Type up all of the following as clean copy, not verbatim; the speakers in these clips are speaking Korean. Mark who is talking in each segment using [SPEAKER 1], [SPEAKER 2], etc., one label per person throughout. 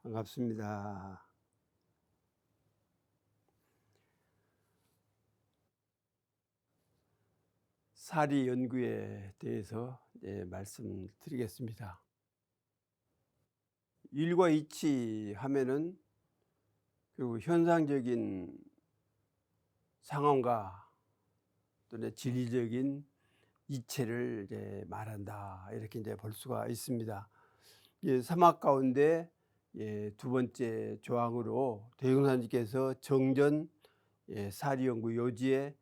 [SPEAKER 1] 반갑습니다. 사리 연구에 대해서 말씀드리겠습니다. 일과 이치하면은 그리고 현상적인 상황과 또는 진리적인 이체를 말한다, 이렇게 볼 수가 있습니다. 사막 가운데 두 번째 조항으로 대종사님께서 정전 사리 연구 요지에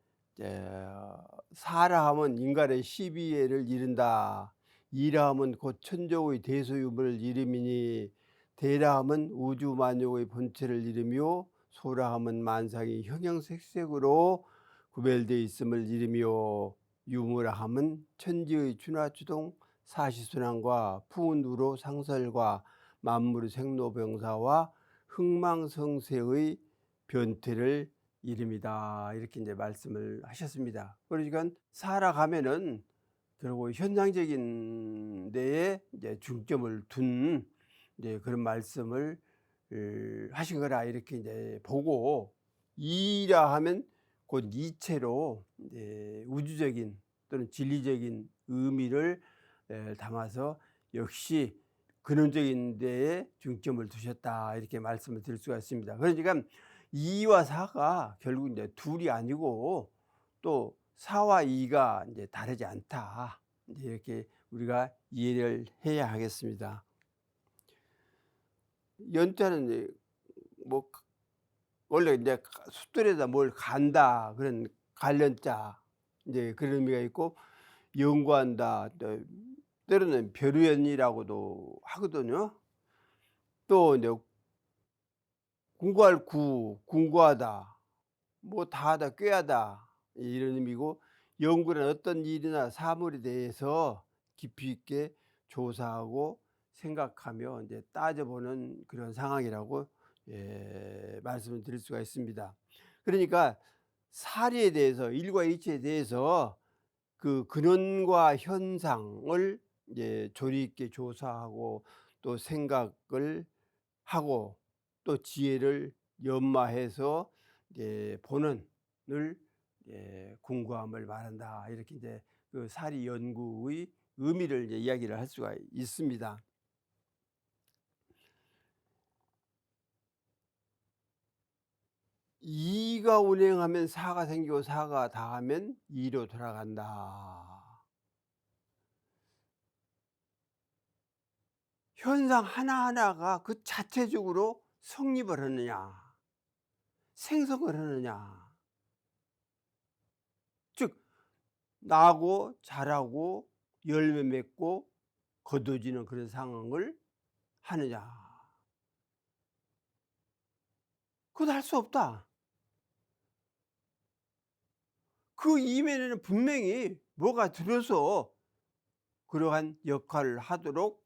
[SPEAKER 1] 사라 하면 인간의 시비애를 이른다. 이라 하면 곧 천족의 대소유물을 이름이니, 대라 하면 우주 만용의 본체를 이르며, 소라 하면 만상이 형형색색으로 구별되어 있음을 이르며, 유무라 하면 천지의 준화주동 사시순환과 풍운우로 상설과 만물의 생로병사와 흥망성쇠의 변태를 이름이다, 이렇게 말씀을 하셨습니다. 그러니까 살아가면은 결국 현상적인 데에 중점을 둔 그런 말씀을 하신 거라, 이렇게 보고, 이라 하면 곧 이체로 우주적인 또는 진리적인 의미를 담아서 역시 근원적인 데에 중점을 두셨다, 이렇게 말씀을 드릴 수가 있습니다. 그러니까 이와 사가 결국 둘이 아니고 또 사와 이가 다르지 않다, 이렇게 우리가 이해를 해야 하겠습니다. 연자는 뭐 원래 숫들에다 뭘 간다, 그런 관련자 그런 의미가 있고, 연구한다, 때로는 별우연이라고도 하거든요. 또 궁구할 궁구하다, 뭐 다하다, 꾀하다, 이런 의미고, 연구는 어떤 일이나 사물에 대해서 깊이 있게 조사하고 생각하며 따져보는 그런 상황이라고 말씀을 드릴 수가 있습니다. 그러니까 사리에 대해서, 일과 이치에 대해서 그 근원과 현상을 조리 있게 조사하고 또 생각을 하고 또 지혜를 연마해서 본원을 궁구함을 말한다, 이렇게 그 사리 연구의 의미를 이야기를 할 수가 있습니다. 이가 운행하면 사가 생기고, 사가 다하면 이로 돌아간다. 현상 하나하나가 그 자체적으로 성립을 하느냐, 생성을 하느냐, 즉 나고 자라고 열매 맺고 거둬지는 그런 상황을 하느냐, 그건 할 수 없다. 그 이면에는 분명히 뭐가 들어서 그러한 역할을 하도록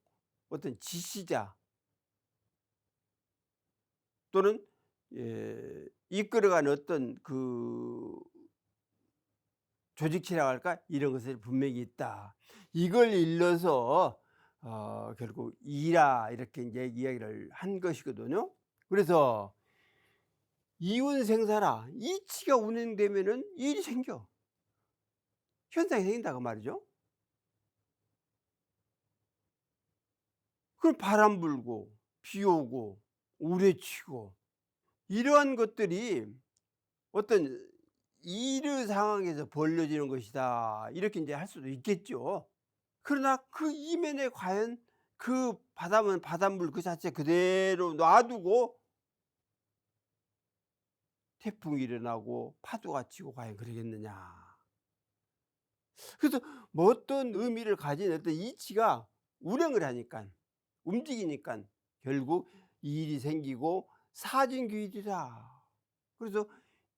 [SPEAKER 1] 어떤 지시자 또는 이끌어가는 어떤 그 조직체라고 할까, 이런 것이 분명히 있다. 이걸 일러서 결국 이라, 이렇게 이야기를 한 것이거든요. 그래서 이운생사라, 이치가 운행되면은 일이 생겨, 현상이 생긴다고 말이죠. 그럼 바람 불고 비 오고 우레치고, 이러한 것들이 어떤 일의 상황에서 벌어지는 것이다, 이렇게 할 수도 있겠죠. 그러나 그 이면에 과연 그 바닷물 그 자체 그대로 놔두고 태풍이 일어나고 파도가 치고 과연 그러겠느냐. 그래서 뭐 어떤 의미를 가진 어떤 이치가 운행을 하니까, 움직이니까 결국 일이 생기고 사진규일이다. 그래서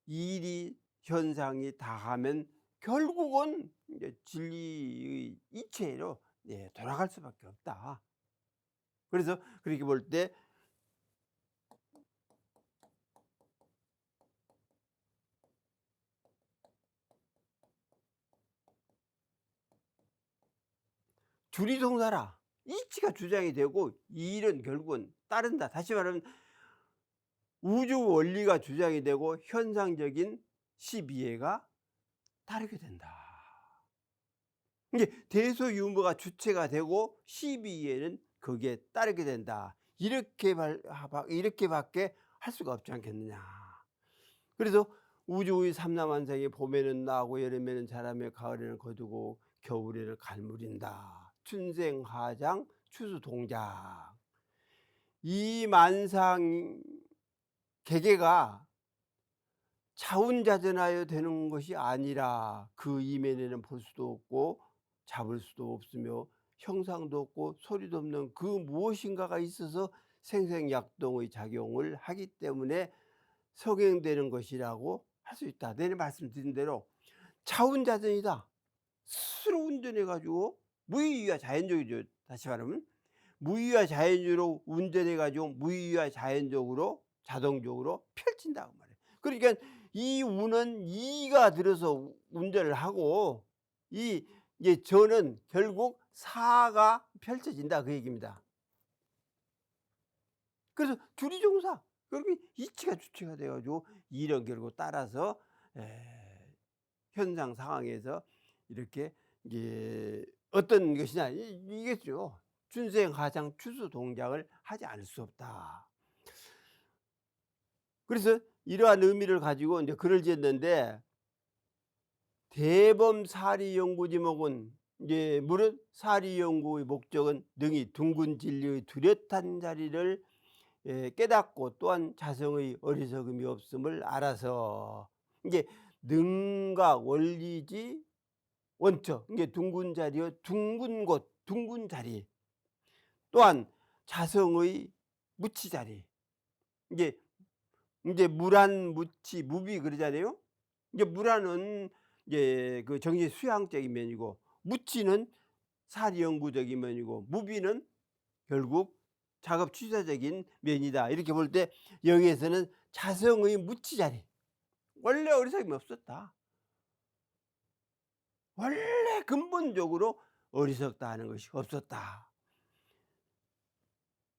[SPEAKER 1] 일이 현상이 다하면 결국은 이제 진리의 이체로 돌아갈 수밖에 없다. 그래서 그렇게 볼 때 두리동사라, 이치가 주장이 되고 이 일은 결국은 따른다. 다시 말하면 우주 원리가 주장이 되고 현상적인 12회가 따르게 된다. 이게 대소유무가 주체가 되고 12회는 거기에 따르게 된다. 이렇게밖에 할 수가 없지 않겠느냐. 그래서 우주의 삼라만상에 봄에는 나고 여름에는 자라며 가을에는 거두고 겨울에는 갈무린다. 춘생하장 추수동작. 이 만상 개개가 자운자전하여 되는 것이 아니라 그 이면에는 볼 수도 없고 잡을 수도 없으며 형상도 없고 소리도 없는 그 무엇인가가 있어서 생생약동의 작용을 하기 때문에 성행되는 것이라고 할 수 있다. 내내 말씀드린 대로 자운자전이다. 스스로 운전해 가지고 무의유와 자연적이죠. 다시 말하면 무의유와 자연적으로 운전해 가지고 무의유와 자연적으로 자동적으로 펼친다고 말해요. 그러니까 이 우는 이가 들어서 운전을 하고 이제 저는 결국 사가 펼쳐진다 그 얘기입니다. 그래서 주리종사 그렇게 이치가 주체가 돼 가지고 이런 결국 따라서 현상 상황에서 이렇게 이게 어떤 것이냐 이겠죠. 춘생하장 추수 동작을 하지 않을 수 없다. 그래서 이러한 의미를 가지고 이제 글을 지었는데 대범 사리 연구 지목은 이제 무릇 사리 연구의 목적은 능히 둥근 진리의 뚜렷한 자리를 깨닫고 또한 자성의 어리석음이 없음을 알아서 이게 능과 원리지 원처 이게 둥근 자리여 둥근 곳 둥근 자리 또한 자성의 무치 자리 이게 무란 무치 무비 그러잖아요. 이제 무란은 이제 그 정신 수양적인 면이고 무치는 사리 연구적인 면이고 무비는 결국 작업 취사적인 면이다. 이렇게 볼 때 여기에서는 자성의 무치 자리 원래 어리석음이 없었다. 원래 근본적으로 어리석다 하는 것이 없었다.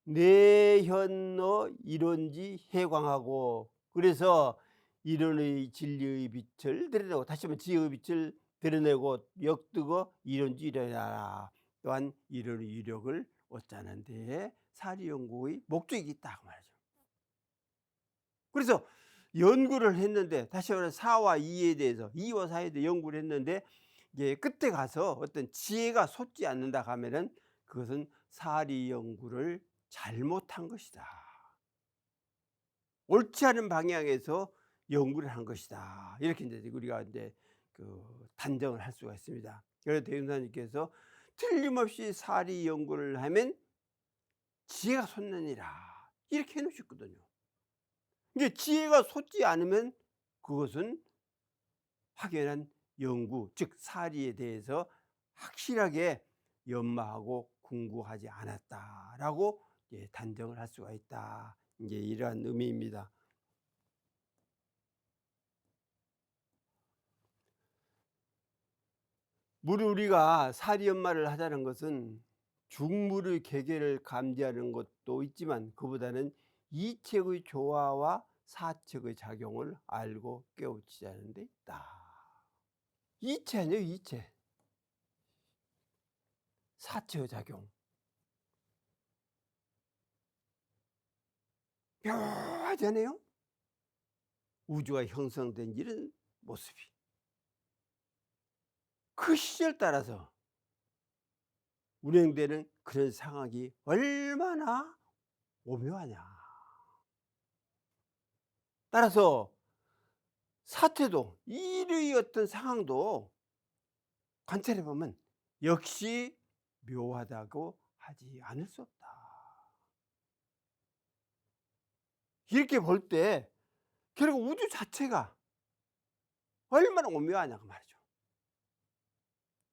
[SPEAKER 1] 내현의 이론지 해광하고 그래서 이론의 진리의 빛을 드러내고 다시 한번 지혜의 빛을 드러내고 역득어 이론지 일어나라. 또한 이론의 유력을 얻자는 데에 사리연구의 목적이 있다 그 말이죠. 그래서 연구를 했는데 다시 말해 사와 이에 대해서 이와 사에 대해 연구를 했는데 이제 끝에 가서 어떤 지혜가 솟지 않는다 하면은 그것은 사리 연구를 잘못한 것이다. 옳지 않은 방향에서 연구를 한 것이다. 이렇게 이제 우리가 이제 그 단정을 할 수가 있습니다. 그래서 대운사님께서 틀림없이 사리 연구를 하면 지혜가 솟느니라 이렇게 해놓으셨거든요. 이게 지혜가 솟지 않으면 그것은 확연한 연구 즉 사리에 대해서 확실하게 연마하고 궁구하지 않았다라고 단정을 할 수가 있다. 이제 이러한 의미입니다. 무릇 우리가 사리 연마를 하자는 것은 중물의 계계를 감지하는 것도 있지만 그보다는 이책의 조화와 사책의 작용을 알고 깨우치자는 데 있다. 이체 아니에요, 이체. 사체의 작용. 묘하잖아요. 우주가 형성된 이런 모습이. 그 시절 따라서 운행되는 그런 상황이 얼마나 오묘하냐. 따라서 사태도 일의 어떤 상황도 관찰해 보면 역시 묘하다고 하지 않을 수 없다. 이렇게 볼 때 결국 우주 자체가 얼마나 오묘하냐 그 말이죠.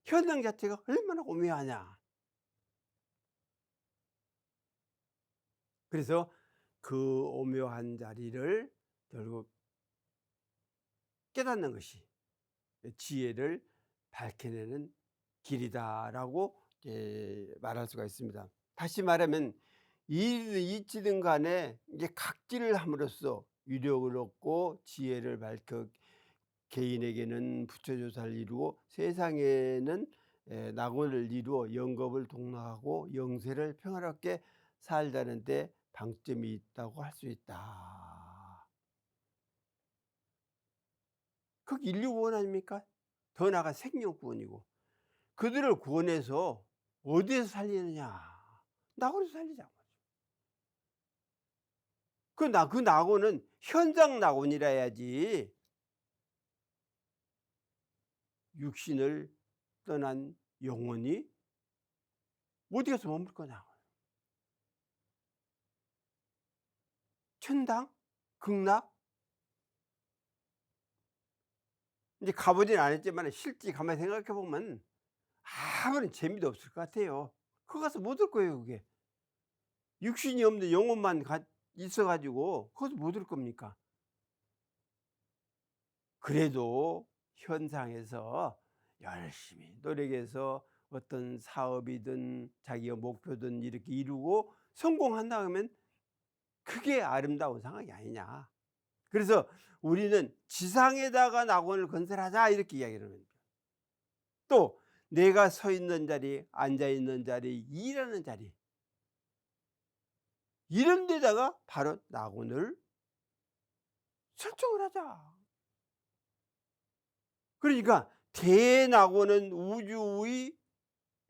[SPEAKER 1] 현상 자체가 얼마나 오묘하냐. 그래서 그 오묘한 자리를 결국 깨닫는 것이 지혜를 밝혀내는 길이다라고 말할 수가 있습니다. 다시 말하면 이치든 간에 이제 각지를 함으로써 위력을 얻고 지혜를 밝혀 개인에게는 부처조사를 이루고 세상에는 낙원을 이루어 영겁을 동락하고 영세를 평화롭게 살다는 데 방점이 있다고 할 수 있다. 그 인류 구원 아닙니까? 더 나아가 생명 구원이고, 그들을 구원해서 어디에서 살리느냐? 낙원에서 살리자고. 그 낙원은 현장 낙원이라 해야지, 육신을 떠난 영혼이 어디 가서 머물 거냐? 천당? 극락? 이제 가보진 않았지만 실제 가만히 생각해 보면 아무런 재미도 없을 것 같아요. 거기 가서 못 올 거예요, 그게. 육신이 없는 영혼만 있어 가지고 거기서 못 올 겁니까? 그래도 현상에서 열심히 노력해서 어떤 사업이든 자기의 목표든 이렇게 이루고 성공한다 그러면 그게 아름다운 상황이 아니냐. 그래서 우리는 지상에다가 낙원을 건설하자 이렇게 이야기를 합니다. 또 내가 서 있는 자리, 앉아 있는 자리, 일하는 자리, 이런 데다가 바로 낙원을 설정을 하자. 그러니까 대낙원은 우주의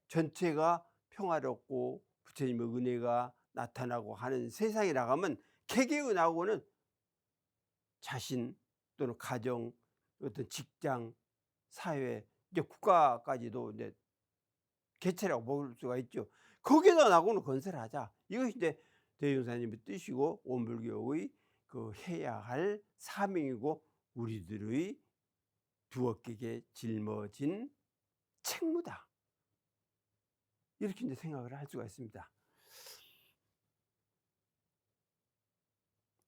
[SPEAKER 1] 전체가 평화롭고 부처님의 은혜가 나타나고 하는 세상에 나가면, 개개의 낙원은 자신 또는 가정, 어떤 직장, 사회, 이제 국가까지도 이제 개체라고 볼 수가 있죠. 거기에다 낙원을 건설하자. 이것이 이제 대종사님의 뜻이고 온불교의 그 해야 할 사명이고 우리들의 두어깨게 짊어진 책무다. 이렇게 이제 생각을 할 수가 있습니다.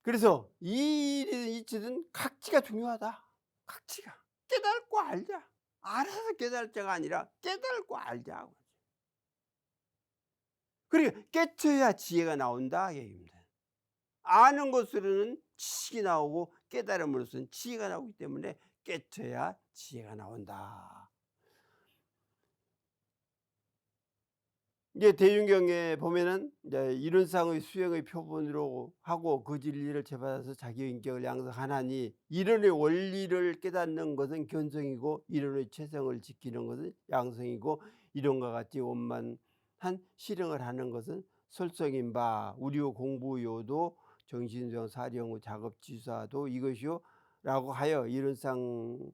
[SPEAKER 1] 그래서 이 일이든 이치든 각지가 중요하다. 각지가. 깨닫고 알자. 알아서 깨달자가 아니라 깨닫고 알자. 그리고 깨쳐야 지혜가 나온다 얘기입니다. 아는 것으로는 지식이 나오고 깨달음으로서는 지혜가 나오기 때문에 깨쳐야 지혜가 나온다. 이제 대중경에 보면은 이제 이론상의 수행의 표본으로 하고 그 진리를 제받아서 자기의 인격을 양성하나니, 이론의 원리를 깨닫는 것은 견성이고 이론의 체성을 지키는 것은 양성이고, 이론과 같이 원만한 실행을 하는 것은 설성인 바, 우리의 공부요도 정신성 사령의 작업지사도 이것이요 라고 하여 이론상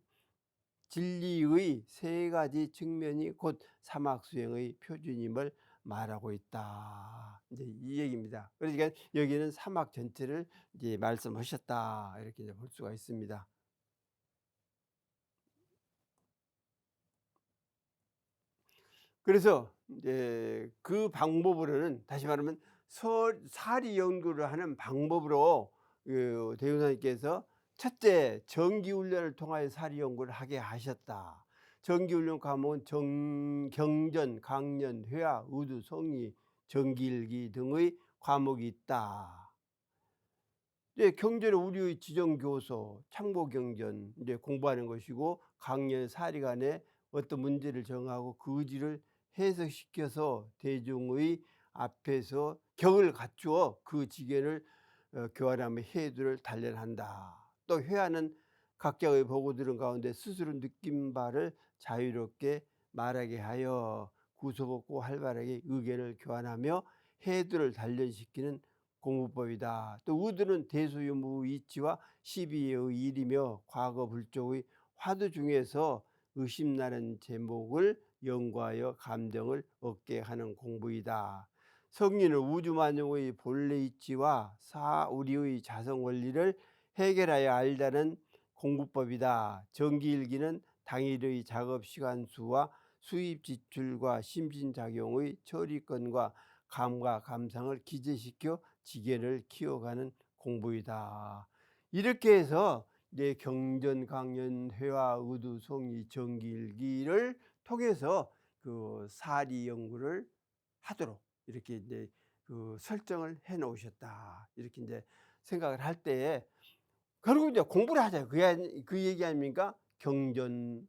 [SPEAKER 1] 진리의 세 가지 측면이 곧 사막수행의 표준임을 말하고 있다. 이제 이 얘기입니다. 그러니까 여기는 사막 전체를 이제 말씀하셨다. 이렇게 이제 볼 수가 있습니다. 그래서 이제 그 방법으로는, 다시 말하면 사리 연구를 하는 방법으로 대종사님께서 첫째, 정기훈련을 통하여 사리 연구를 하게 하셨다. 정기훈련 과목은 경전, 강연, 회화, 의두, 성리, 정기일기 등의 과목이 있다. 이제 경전은 우리의 지정교서, 참고경전 이제 공부하는 것이고, 강연, 사리 간에 어떤 문제를 정하고 그 의지를 해석시켜서 대중의 앞에서 격을 갖추어 그 지견을 교환하며 해두를 단련한다. 또 회화는 각자의 보고 들은 가운데 스스로 느낀 바를 자유롭게 말하게 하여 구속없고 활발하게 의견을 교환하며 해두를 단련시키는 공부법이다. 또 의두는 대소유무이치와 시비의 일이며 과거 불족의 화두 중에서 의심나는 제목을 연구하여 감정을 얻게 하는 공부이다. 성리는 우주만용의 본래 이치와 우리의 자성 원리를 해결하여 알다는 공부법이다. 정기일기는 당일의 작업 시간 수와 수입 지출과 심신작용의 처리권과 감과 감상을 기재시켜 지견을 키워가는 공부이다. 이렇게 해서 이제 경전, 강연, 회화, 의두, 성리, 정기일기를 통해서 그 사리 연구를 하도록 이렇게 이제 그 설정을 해 놓으셨다. 이렇게 이제 생각을 할 때에 결국 이제 공부를 하자. 그 얘기 아닙니까? 경전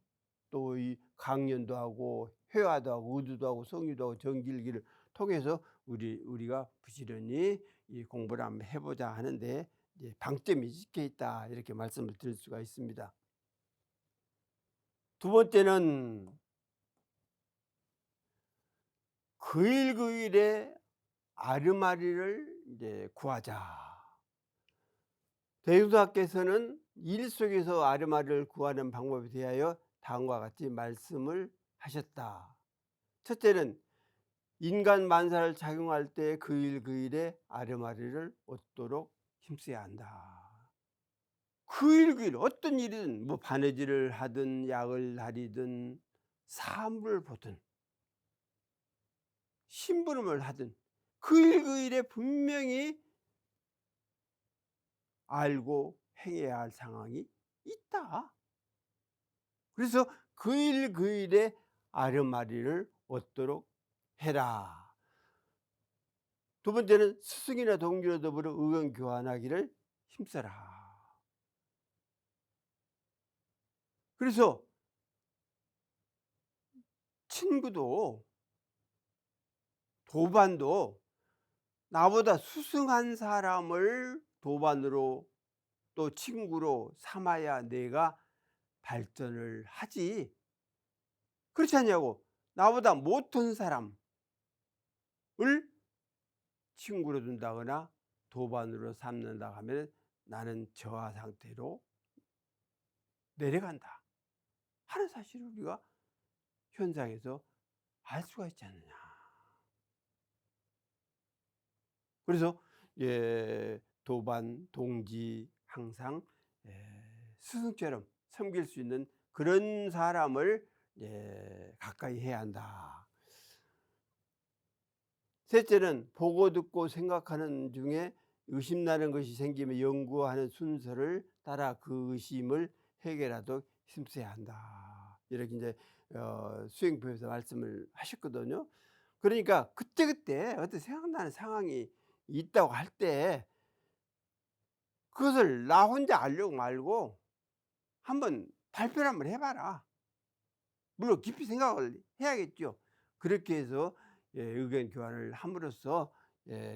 [SPEAKER 1] 또 이 강연도 하고 회화도 하고 의두도 하고 성유도 하고 정길기를 통해서 우리가 부지런히 이 공부를 한번 해보자 하는데 이제 방점이 찍혀 있다. 이렇게 말씀을 드릴 수가 있습니다. 두 번째는 그 일 그 일에 아르마리를 이제 구하자. 대유사께서는 일 속에서 아르마리를 구하는 방법에 대하여 다음과 같이 말씀을 하셨다. 첫째는 인간 만사를 작용할 때 그 일 그 일에 아르마리를 얻도록 힘써야 한다. 그 일 그 일 어떤 일이든 뭐 바느질을 하든 약을 다리든 사물을 보든 심부름을 하든 그 일 그 일에 분명히 알고 행해야 할 상황이 있다. 그래서 그 일 그 일에 아르마리를 얻도록 해라. 두 번째는 스승이나 동기와 더불어 의견 교환하기를 힘써라. 그래서 친구도 도반도 나보다 수승한 사람을 도반으로 또 친구로 삼아야 내가 발전을 하지. 그렇지 않냐고. 나보다 못한 사람을 친구로 둔다거나 도반으로 삼는다 하면 나는 저하 상태로 내려간다 하는 사실을 우리가 현장에서 알 수가 있지 않느냐. 그래서 도반 동지 항상 스승처럼 섬길 수 있는 그런 사람을 가까이 해야 한다. 셋째는 보고 듣고 생각하는 중에 의심나는 것이 생기면 연구하는 순서를 따라 그 의심을 해결하도록 힘써야 한다. 이렇게 이제 수행표에서 말씀을 하셨거든요. 그러니까 그때그때 어떤 생각나는 상황이 있다고 할 때 그것을 나 혼자 알려고 말고 한번 발표를 한번 해봐라. 물론 깊이 생각을 해야겠죠. 그렇게 해서 의견 교환을 함으로써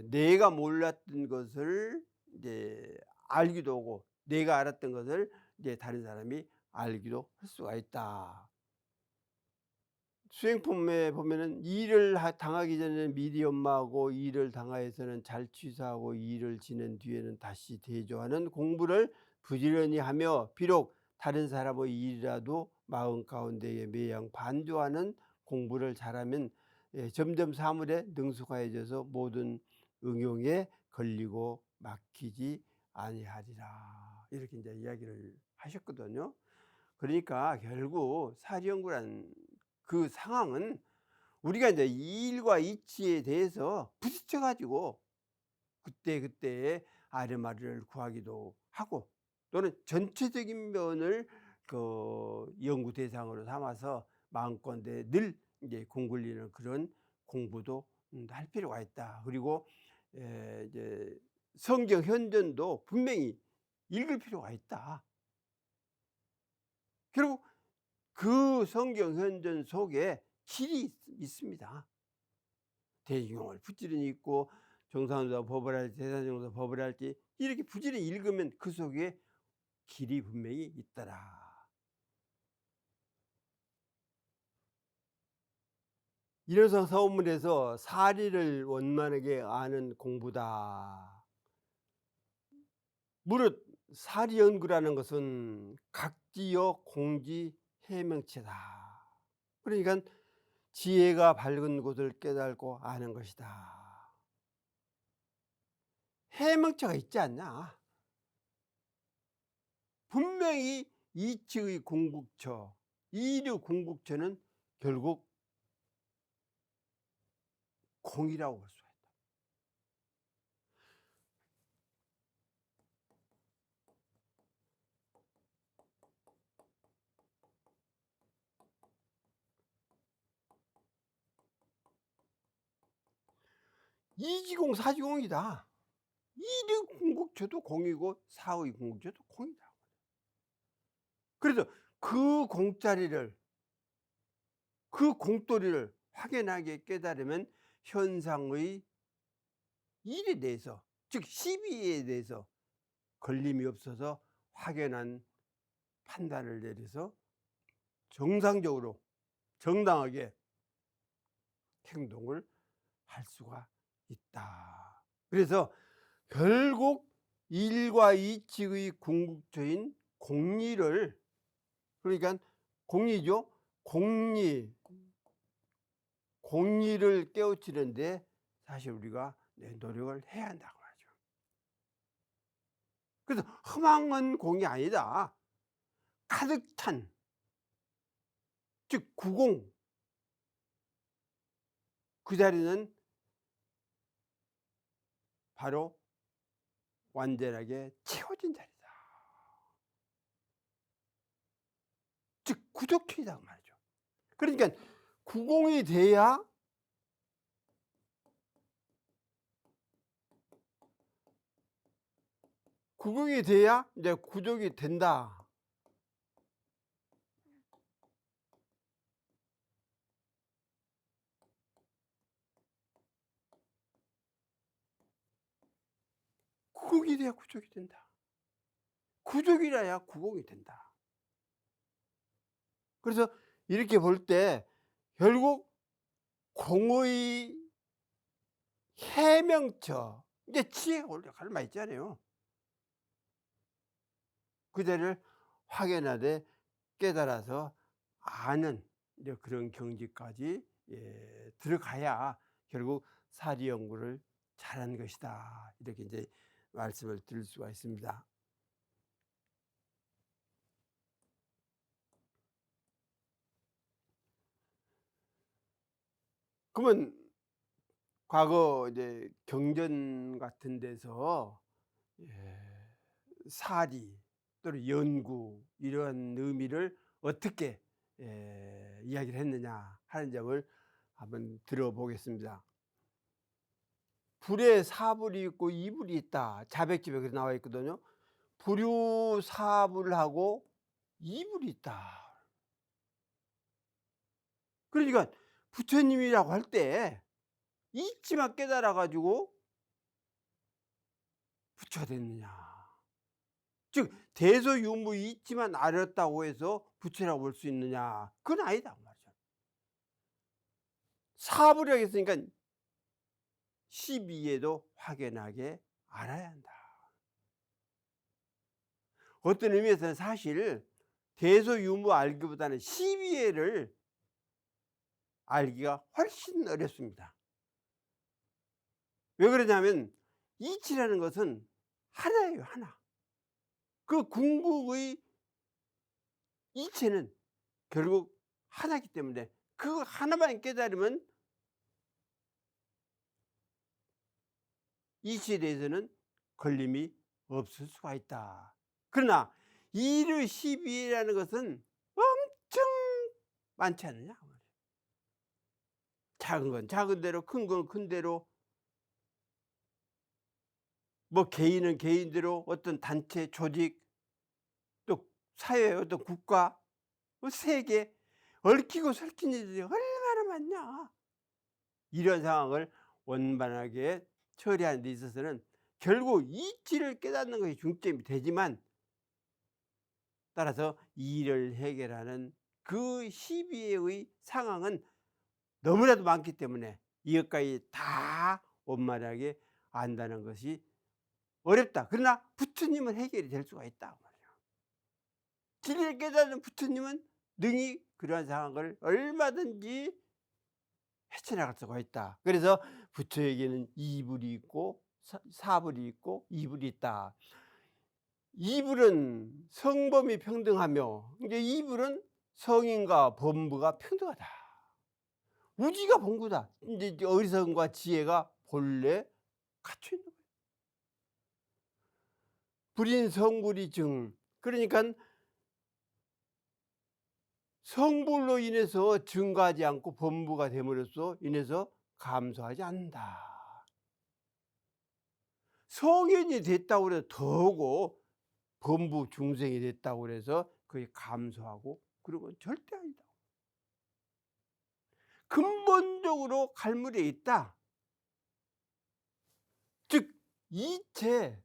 [SPEAKER 1] 내가 몰랐던 것을 이제 알기도 하고 내가 알았던 것을 이제 다른 사람이 알기도 할 수가 있다. 수행품에 보면은 일을 당하기 전에 미리 연마하고 일을 당하여서는 잘 취소하고 일을 지낸 뒤에는 다시 대조하는 공부를 부지런히 하며 비록 다른 사람의 일이라도 마음 가운데에 매양 반조하는 공부를 잘하면 점점 사물에 능숙해져서 모든 응용에 걸리고 막히지 아니하리라. 이렇게 이제 이야기를 하셨거든요. 그러니까 결국 사리연구란 그 상황은 우리가 이제 이 일과 이치에 대해서 부딪혀 가지고 그때그때의 아르마리를 구하기도 하고 또는 전체적인 면을 그 연구 대상으로 삼아서 마음껏 늘 이제 공굴리는 그런 공부도 할 필요가 있다. 그리고 이제 성경 현전도 분명히 읽을 필요가 있다. 결국 그 성경 현전 속에 길이 있습니다. 대중용을 부지런히 읽고 정상조사 법을 할지 대사정사 법을 할지 이렇게 부지런히 읽으면 그 속에 길이 분명히 있더라. 이래서 서문에서 사리를 원만하게 아는 공부다. 무릇 사리연구라는 것은 각지역 공지 해명체다. 그러니까 지혜가 밝은 곳을 깨달고 아는 것이다. 해명처가 있지 않냐. 분명히 이치의 궁극처, 이류 궁극처는 결국 공이라고 볼 수가 있다. 이지공 사지공이다. 1의 궁극초도 공이고 4의 궁극초도 공이다. 그래서 그 공짜리를, 그 공돌이를 확연하게 깨달으면 현상의 일에 대해서, 즉 시비에 대해서 걸림이 없어서 확연한 판단을 내려서 정상적으로 정당하게 행동을 할 수가 있다. 그래서 결국 일과 이치의 궁극초인 공리를, 그러니까 공리죠. 공리를 깨우치는데 사실 우리가 노력을 해야 한다고 하죠. 그래서 허망한 공이 아니다. 가득 찬, 즉 구공, 그 자리는 바로 완전하게 채워진 자리다. 즉 구족초이다 그 말이죠. 그러니까 구공이 돼야 이제 구족이 된다. 구공이 돼야 구족이 된다. 구족이라야 구공이 된다. 그래서 이렇게 볼 때 결국 공의 해명처, 이제 지혜가 올라갈 말 있잖아요. 그 자리를 확연하게 깨달아서 아는 이제 그런 경지까지 들어가야 결국 사리 연구를 잘한 것이다. 이렇게 이제 말씀을 드릴 수가 있습니다. 그러면 과거 이제 경전 같은 데서 사리 또는 연구 이런 의미를 어떻게 이야기를 했느냐 하는 점을 한번 들어보겠습니다. 불에 사불이 있고 이불이 있다. 자백집에 그렇게 나와 있거든요. 불유사불하고 이불이 있다. 그러니까 부처님이라고 할 때 이치만 깨달아 가지고 부처가 됐느냐, 즉 대소유무 이치만 알았다고 해서 부처라고 볼 수 있느냐, 그건 아니다 말이죠. 사불이라고 했으니까 12에도 확연하게 알아야 한다. 어떤 의미에서는 사실 대소유무 알기보다는 12회를 알기가 훨씬 어렵습니다. 왜 그러냐면 이치라는 것은 하나예요, 하나. 그 궁극의 이체는 결국 하나이기 때문에 그 하나만 깨달으면 이치에 대해서는 걸림이 없을 수가 있다. 그러나 1의 12라는 것은 엄청 많지 않느냐. 작은 건 작은 대로, 큰 건 큰 대로, 뭐 개인은 개인대로, 어떤 단체, 조직, 또 사회, 어떤 국가, 뭐 세계, 얽히고 설킨 일들이 얼마나 많냐. 이런 상황을 원만하게 처리하는 데 있어서는 결국 이치를 깨닫는 것이 중점이 되지만, 따라서 이를 해결하는 그 시비의 상황은 너무나도 많기 때문에 이것까지 다 원만하게 안다는 것이 어렵다. 그러나 부처님은 해결이 될 수가 있다 말이에요. 진리를 깨닫는 부처님은 능히 그러한 상황을 얼마든지 헤쳐나갈 수가 있다. 그래서 부처에게는 이불이 있고 사불이 있고 이불이 있다. 이불은 성범이 평등하며, 이제 이불은 성인과 범부가 평등하다. 우지가 본구다. 이제 어리석음과 지혜가 본래 갖춰 있는 거예요. 불인 성불이 증. 그러니까 성불로 인해서 증가하지 않고 범부가 됨으로써 인해서 감소하지 않는다. 성인이 됐다고 해서 더하고 범부 중생이 됐다고 해서 그게 감소하고 그런 건 절대 아니다. 근본적으로 갈무리에 있다. 즉 이체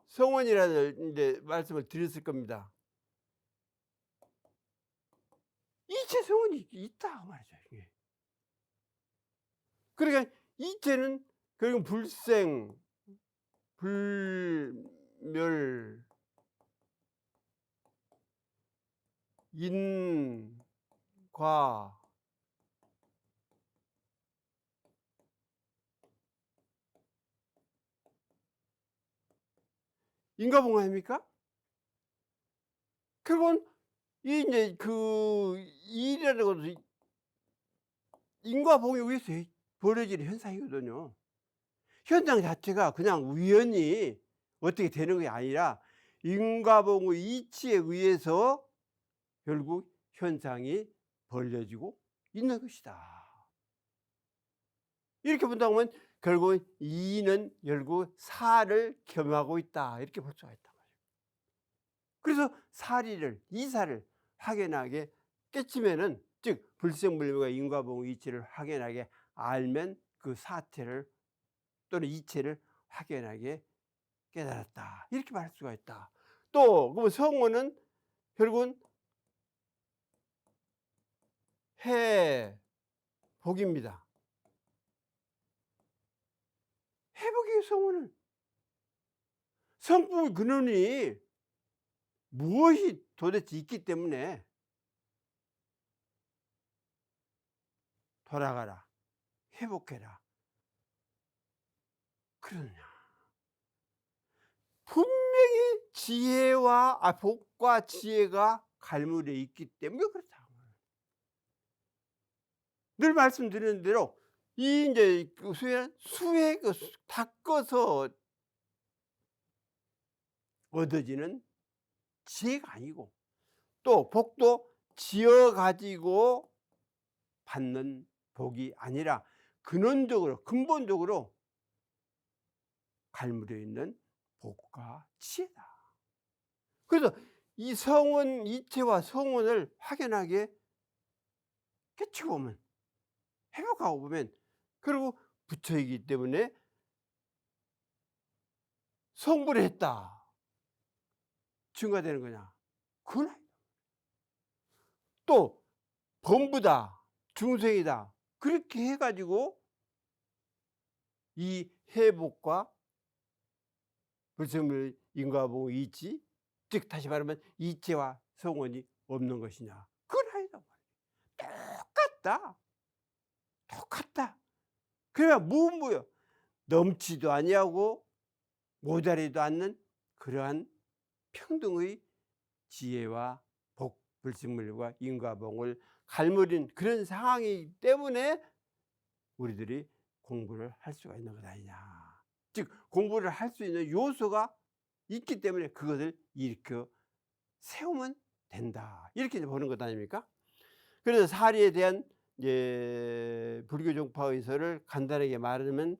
[SPEAKER 1] 성원이라는 이제 말씀을 드렸을 겁니다. 이체 성원이 있다 말이죠. 이게. 그러니까 이체는 결국 불생, 불멸, 인과 인과봉합입니까? 결국은 이 이제 그 일이라는 것도 인과봉에 의해서 벌어지는 현상이거든요. 현상 자체가 그냥 우연히 어떻게 되는 게 아니라 인과봉의 이치에 의해서 결국 현상이 벌려지고 있는 것이다. 이렇게 본다면 결국 이는 결국 사를 겸하고 있다. 이렇게 볼 수가 있다. 그래서 사리를, 이사를 확연하게 깨치면은, 즉 불생불멸과 인과봉의 이치를 확연하게 알면 그 사태를 또는 이체를 확연하게 깨달았다. 이렇게 말할 수가 있다. 또 그럼 성호는 결국은 회복입니다. 회복의 성호는 성품의 근원이 무엇이 도대체 있기 때문에 돌아가라, 회복해라 그러느냐. 분명히 지혜와 복과 지혜가 갈무리에 있기 때문에 그렇다. 늘 말씀드리는 대로 이 이제 그 수에 닦아서 얻어지는 지혜가 아니고, 또 복도 지어 가지고 받는 복이 아니라 근원적으로 근본적으로 갈무리에 있는 복과 지혜다. 그래서 이 성원 이체와 성원을 확연하게 깨치고 보면, 회복하고 보면, 그리고 붙어있기 때문에 성불을 했다 증가되는 거냐? 그건 아니다. 또 범부다, 중생이다, 그렇게 해가지고 이 회복과 불생물 인과보호 이치, 즉 다시 말하면 이체와 성원이 없는 것이냐? 그건 아니다. 똑같다. 그래야 무엇이요? 넘치도 아니하고 모자리도 않는 그러한 평등의 지혜와 복, 불생물과 인과봉을 갈무린 그런 상황이기 때문에 우리들이 공부를 할 수가 있는 것 아니냐. 즉 공부를 할 수 있는 요소가 있기 때문에 그것을 일으켜 세우면 된다. 이렇게 보는 것 아닙니까? 그래서 사리에 대한 이제 불교 종파의설을 간단하게 말하면,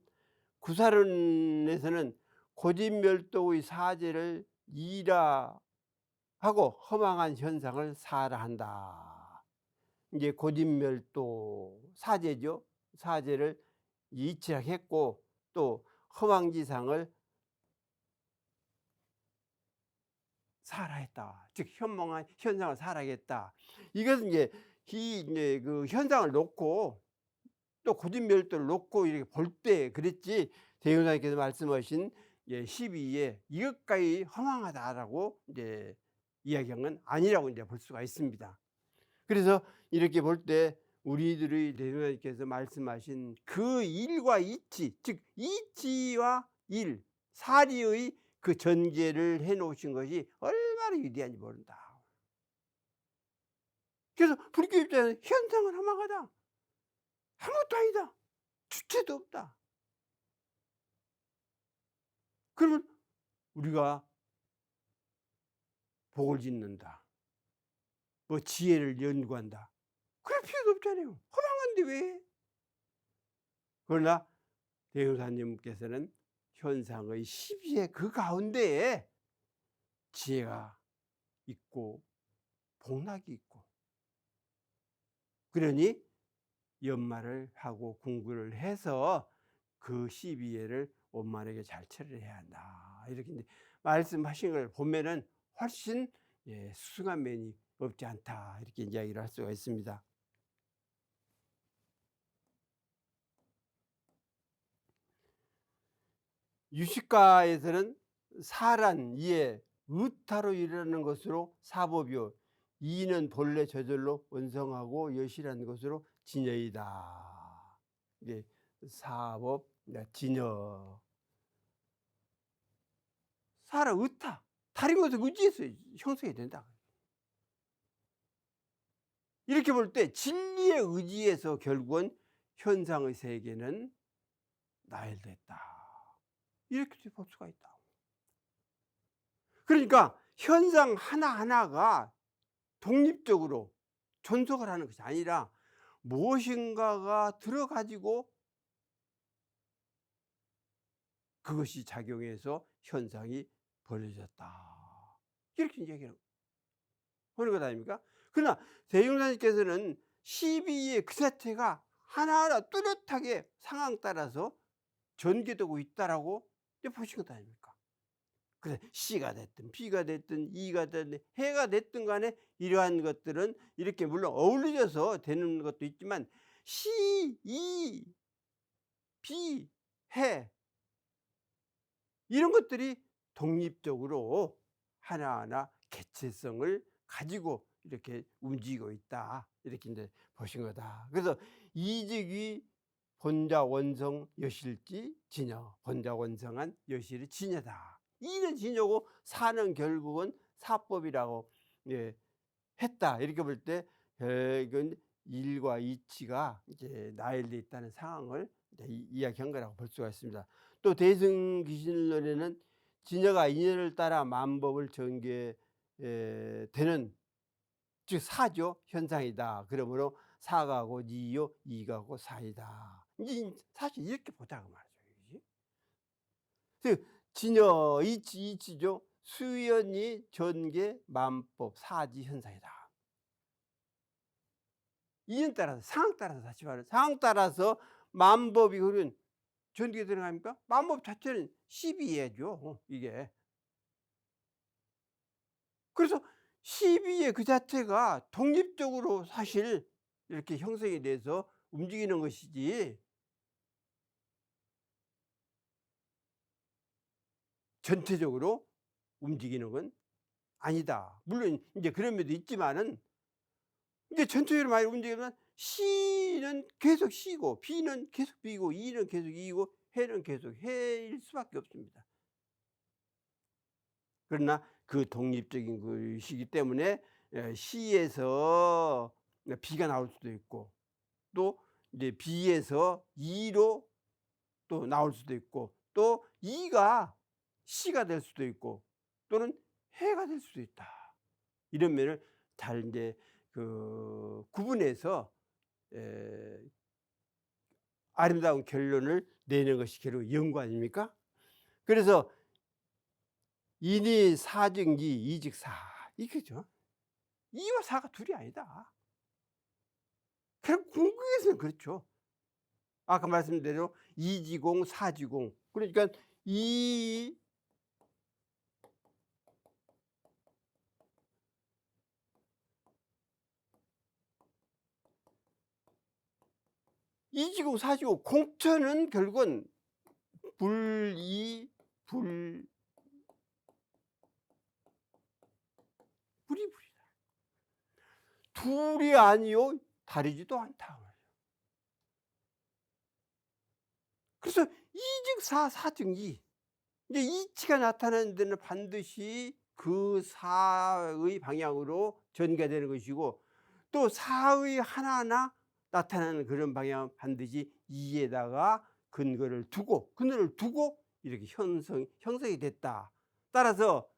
[SPEAKER 1] 구사론에서는 고진멸도의 사제를 이라하고 허망한 현상을 사라한다. 이제 고진멸도 사제죠. 사제를 이치하겠고 또 허망지상을 사라했다. 즉 현망한 현상을 사라하겠다. 이것은 이제 그 현상을 놓고 또 고진멸도를 놓고 이렇게 볼 때 그랬지, 대효사님께서 말씀하신 12에 이것까지 허망하다라고 이제 이야기한 건 아니라고 이제 볼 수가 있습니다. 그래서 이렇게 볼 때 우리들의 대효사님께서 말씀하신 그 일과 이치, 즉 이치와 일, 사리의 그 전제를 해 놓으신 것이 얼마나 위대한지 모른다. 그래서 불교 입장에서 현상은 허망하다, 아무것도 아니다, 주체도 없다. 그러면 우리가 복을 짓는다, 뭐 지혜를 연구한다. 그럴 필요도 없잖아요. 허망한데 왜? 그러나 대형사님께서는 현상의 시비의 그 가운데에 지혜가 있고 복락이 있고, 그러니 연말을 하고 공부를 해서 그 시비회를 원만하게 잘 처리해야 한다. 이렇게 이제 말씀하신 걸 보면은 훨씬 수승한 면이 없지 않다. 이렇게 이야기를 할 수가 있습니다. 유식가에서는 사란, 이에, 의타로 일어나는 것으로 사법이요, 이는 본래 저절로 원성하고 여실한 것으로 진여이다. 이게 사법, 진여. 사라, 의타, 다른 것을 의지해서 형성이 된다. 이렇게 볼 때 진리에 의지해서 결국은 현상의 세계는 나열됐다. 이렇게 볼 수가 있다. 그러니까 현상 하나하나가 독립적으로 존속을 하는 것이 아니라 무엇인가가 들어가지고 그것이 작용해서 현상이 벌어졌다. 이렇게 얘기하는 것 아닙니까? 그러나 대중사님께서는 12의 그 자체가 하나하나 뚜렷하게 상황 따라서 전개되고 있다라고 보신 것 아닙니까? 그래서 C가 됐든 B가 됐든 E가 됐든 해가 됐든 간에 이러한 것들은 이렇게 물론 어울려져서 되는 것도 있지만 C, E, B, 해 이런 것들이 독립적으로 하나하나 개체성을 가지고 이렇게 움직이고 있다. 이렇게 이제 보신 거다. 그래서 이직이 본자 원성 여실지 진여, 본자 원성한 여실이 진여다. 이는 진여고 사는 결국은 사법이라고 했다. 이렇게 볼 때 결국은 일과 이치가 이제 나열되어 있다는 상황을 이야기한 거라고 볼 수가 있습니다. 또 대승귀신론에는 진여가 인연을 따라 만법을 전개되는, 즉 사죠, 현상이다. 그러므로 사가고 이요, 이가고 사이다. 이제 사실 이렇게 보자고 말이죠. 즉 진여, 이치, 이치죠. 수연이 전개, 만법, 사지, 현상이다. 인연 따라서, 상황 따라서, 다시 말해 상황 따라서 만법이 그러면 전개에 들어갑니까? 만법 자체는 12예죠 이게. 그래서 12예 그 자체가 독립적으로 사실 이렇게 형성이 돼서 움직이는 것이지 전체적으로 움직이는 건 아니다. 물론 이제 그런 면도 있지만은 이제 전체적으로 많이 움직이면 C는 계속 C고 B는 계속 B고 E는 계속 E고 해는 계속 해일 수밖에 없습니다. 그러나 그 독립적인 것이기 때문에 C에서 B가 나올 수도 있고 또 이제 B에서 E로 또 나올 수도 있고 또 E가 C가 될 수도 있고 또는 해가 될 수도 있다. 이런 면을 잘 이제 그 구분해서 아름다운 결론을 내는 것이 결국 연구 아닙니까? 그래서 인이 사증기 이직사 이거죠. 이와 사가 둘이 아니다. 그럼 궁극에서는 그렇죠. 아까 말씀대로 이지공 사지공, 그러니까 이지공 사지공 공천은 결국은 불이 불이불이다. 둘이 아니요 다르지도 않다. 그래서 이즉사 사증이 이제 이치가 나타나는 데는 반드시 그 사의 방향으로 전개되는 것이고 또 사의 하나하나 나타나는 그런 방향은 반드시 이에다가 근거를 두고 이렇게 형성이 됐다. 따라서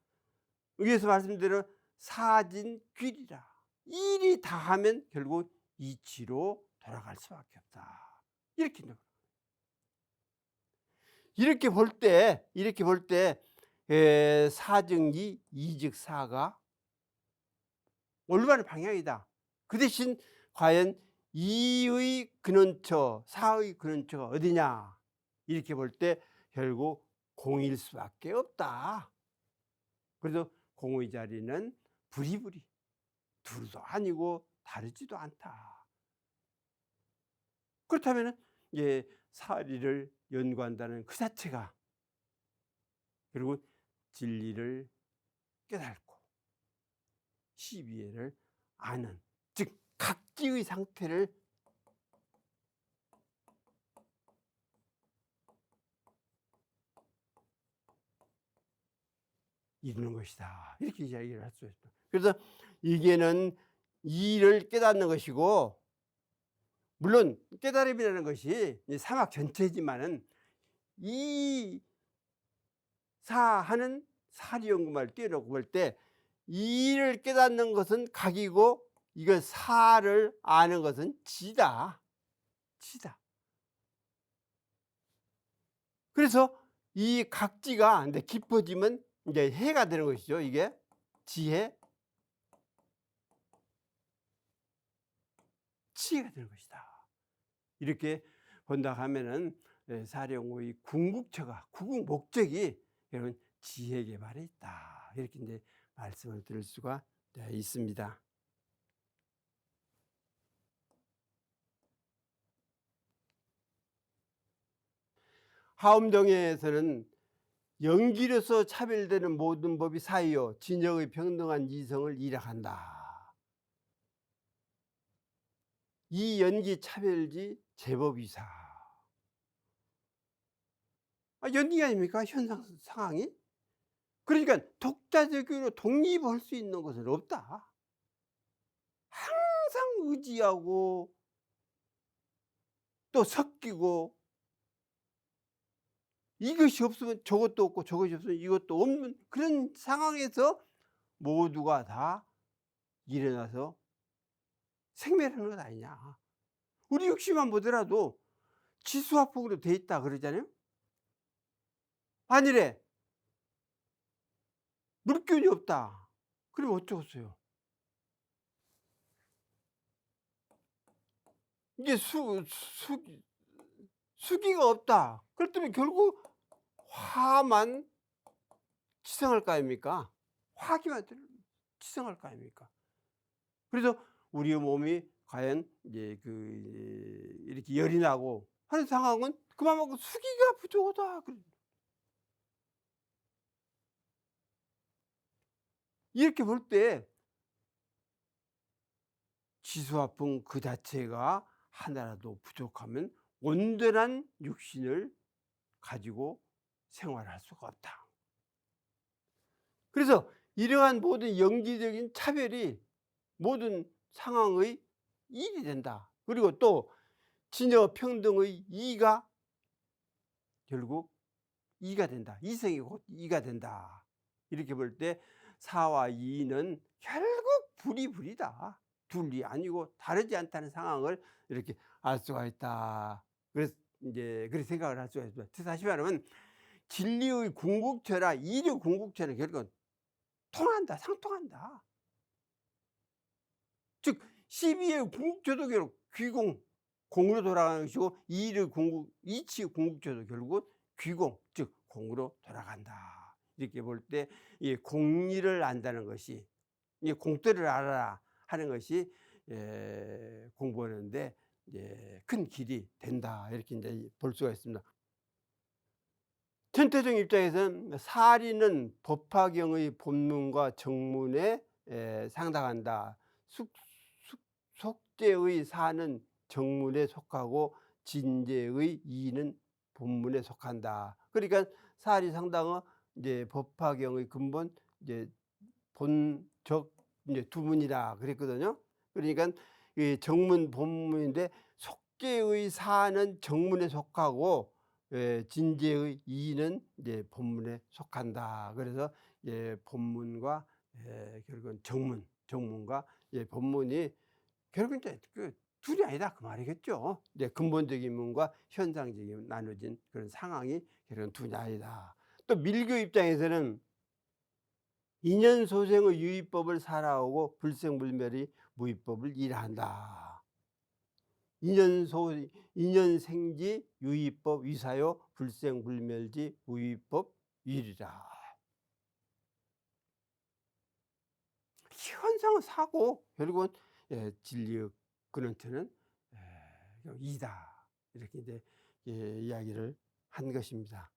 [SPEAKER 1] 여기서 말씀드린 사진귀리라. 일이 다하면 결국 이치로 돌아갈 수밖에 없다. 이렇게 볼 때 사증이 이즉사가 올바른 방향이다. 그 대신 과연 이의 근원처, 사의 근원처가 어디냐? 이렇게 볼 때 결국 공일 수밖에 없다. 그래서 공의 자리는 부리부리, 둘도 아니고 다르지도 않다. 그렇다면 이제 사리를 연구한다는 그 자체가 그리고 진리를 깨닫고 시비를 아는, 즉 각지의 상태를 이루는 것이다. 이렇게 이야기를 할 수 있다. 그래서 이게는 이를 깨닫는 것이고, 물론 깨달음이라는 것이 사막 전체지만은 이 사하는 사리연구만을 띄어놓고 볼 때 이를 깨닫는 것은 각이고 이걸 사를 아는 것은 지다. 그래서 이 각지가 이제 깊어지면 이제 해가 되는 것이죠. 이게 지혜, 치가 되는 것이다. 이렇게 본다 하면은 사령의 궁극처가, 궁극 목적이 여러분 지혜 개발에 있다. 이렇게 이제 말씀을 드릴 수가 있습니다. 하엄정에서는 연기로서 차별되는 모든 법이 사이요 진영의 평등한 이성을 일학한다. 이 연기 차별지 제법이사. 연기가 아닙니까? 현상 상황이. 그러니까 독자적으로 독립할 수 있는 것은 없다. 항상 의지하고 또 섞이고, 이것이 없으면 저것도 없고 저것이 없으면 이것도 없는 그런 상황에서 모두가 다 일어나서 생멸하는 것 아니냐. 우리 육신만 보더라도 지수화풍으로 돼 있다 그러잖아요. 아니래, 물균이 없다. 그럼 어쩌겠어요? 이게 수기가 없다. 그렇다면 결국 화만 치생할 거 아닙니까? 화기만 치생할 거 아닙니까? 그래서 우리의 몸이 과연 이제 이렇게 열이 나고 하는 상황은 그만하고 수기가 부족하다. 이렇게 볼 때 지수화풍 그 자체가 하나라도 부족하면 온전한 육신을 가지고 생활할 수가 없다. 그래서 이러한 모든 연기적인 차별이 모든 상황의 일이 된다. 그리고 또 진여 평등의 이가 결국 이가 된다. 이성이 곧 이가 된다. 이렇게 볼 때 사와 이는 결국 불이불이다. 둘이 아니고 다르지 않다는 상황을 이렇게 알 수가 있다. 그래서 이제 그렇게 생각을 할 수가 있습니다. 다시 말하면 진리의 궁극체라 이의 궁극체는 결국은 통한다, 상통한다. 즉 시비의 궁극체도 결국 귀공, 공으로 돌아가는 것이고 이치의 궁극체도 결국 귀공, 즉 공으로 돌아간다. 이렇게 볼 때 이 공리를 안다는 것이, 이 공뜰을 알아라 하는 것이 공부하는데 큰 길이 된다. 이렇게 이제 볼 수가 있습니다. 천태종 입장에서는 사리는 법화경의 본문과 정문에 상당한다. 속죄의 사는 정문에 속하고 진제의 이는 본문에 속한다. 그러니까 사리 상당은 이제 법화경의 근본 이제 본적 이제 두 문이라 그랬거든요. 그러니까 이 정문 본문인데 속죄의 사는 정문에 속하고 진제의 이는 이제 본문에 속한다. 그래서 본문과 결국은 정문과 본문이 결국 이제 그 둘이 아니다 그 말이겠죠. 이제 근본적인 문과 현상적인 나눠진 그런 상황이 결국은 둘이 아니다. 또 밀교 입장에서는 인연소생의 유의법을 살아오고 불생불멸의 무의법을 일한다. 인연생지 유의법 위사요 불생불멸지 무의법 일이라. 현상은 사고 결국은 진리의 근원체는 이다. 이렇게 이제 이야기를 한 것입니다.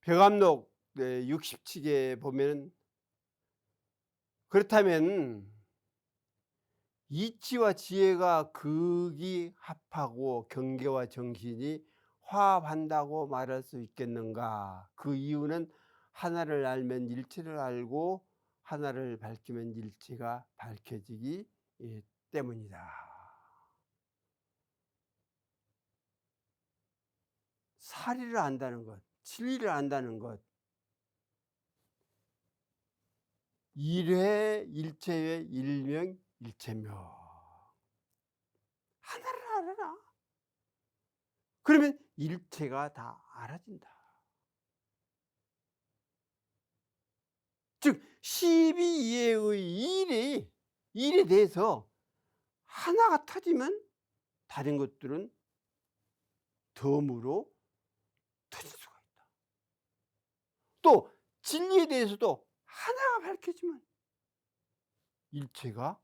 [SPEAKER 1] 벽암록 60칙에 보면 그렇다면 이치와 지혜가 극이 합하고 경계와 정신이 화합한다고 말할 수 있겠는가? 그 이유는 하나를 알면 일체를 알고 하나를 밝히면 일체가 밝혀지기 때문이다. 사리를 안다는 것, 진리를 안다는 것, 일회 일체의 일명일체며 하나를 알아라. 그러면 일체가 다 알아진다. 즉 12이해의 일에 대해서 하나가 터지면 다른 것들은 덤으로 터질 수가 있다. 또 진리에 대해서도 하나가 밝혀지면 일체가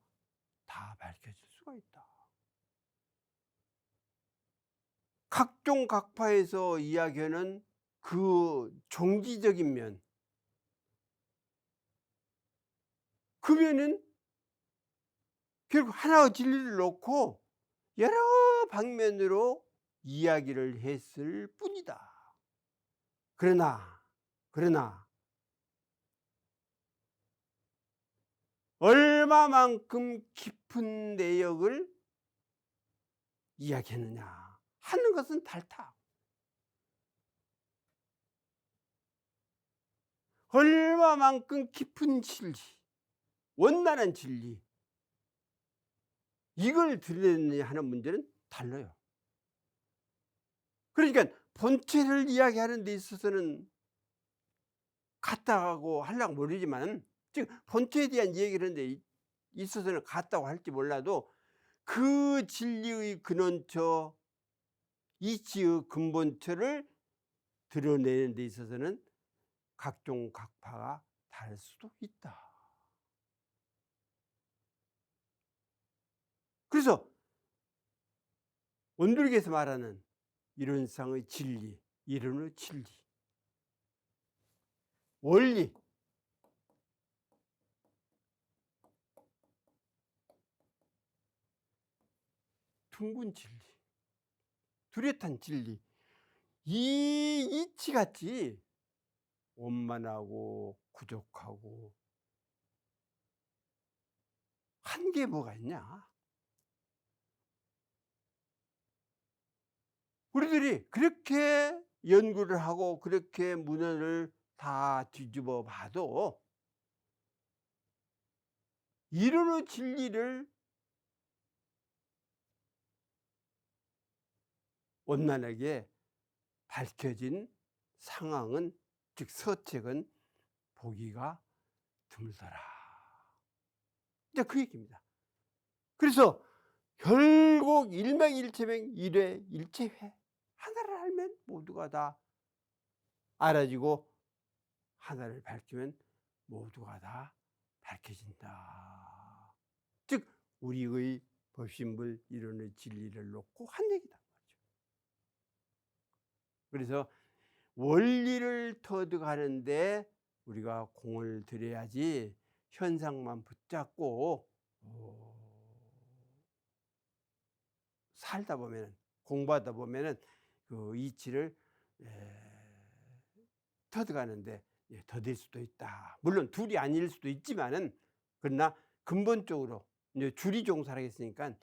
[SPEAKER 1] 다 밝혀질 수가 있다. 각종 각파에서 이야기하는 그 종기적인 면, 그 면은 결국 하나의 진리를 놓고 여러 방면으로 이야기를 했을 뿐이다. 그러나 얼마만큼 깊은 내역을 이야기했느냐 하는 것은 달타. 얼마만큼 깊은 진리, 원만한 진리, 이걸 드러내느냐 하는 문제는 달라요. 그러니까 본체를 이야기하는 데 있어서는 같다고 하려고 모르지만, 즉 본체에 대한 얘기를 하는 데 있어서는 같다고 할지 몰라도 그 진리의 근원처, 이치의 근본처를 드러내는 데 있어서는 각종 각파가 다를 수도 있다. 그래서 원불교에서 말하는 이론상의 진리, 이론의 진리, 원리, 둥근 진리, 뚜렷한 진리, 이 이치같이 원만하고 부족하고 한 게 뭐가 있냐? 우리들이 그렇게 연구를 하고 그렇게 문헌을 다 뒤집어 봐도 이론의 진리를 원만하게 밝혀진 상황은, 즉 서책은 보기가 드물더라. 이제 그 얘기입니다. 그래서 결국 일명일체명 일회 일체회, 하나를 알면 모두가 다 알아지고 하나를 밝히면 모두가 다 밝혀진다. 즉 우리의 법신불 이론의 진리를 놓고 한 얘기다. 그래서 원리를 터득하는데 우리가 공을 들여야지 현상만 붙잡고 살다 보면, 공부하다 보면은 그 이치를 터득하는데 더딜 수도 있다. 물론 둘이 아닐 수도 있지만은, 그러나 근본적으로 이제 줄이 종사를 했으니까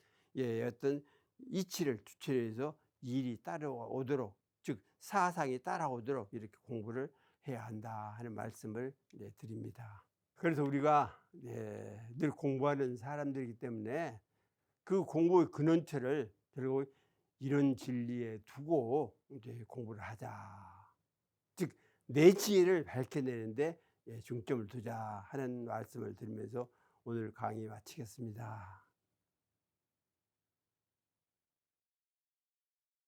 [SPEAKER 1] 어떤 이치를 주체해서 일이 따라오도록, 즉 사상이 따라오도록 이렇게 공부를 해야 한다 하는 말씀을 드립니다. 그래서 우리가 늘 공부하는 사람들이기 때문에 그 공부의 근원처를 결국 이런 진리에 두고 이제 공부를 하자. 즉, 내 지혜를 밝혀내는데 중점을 두자 하는 말씀을 드리면서 오늘 강의 마치겠습니다.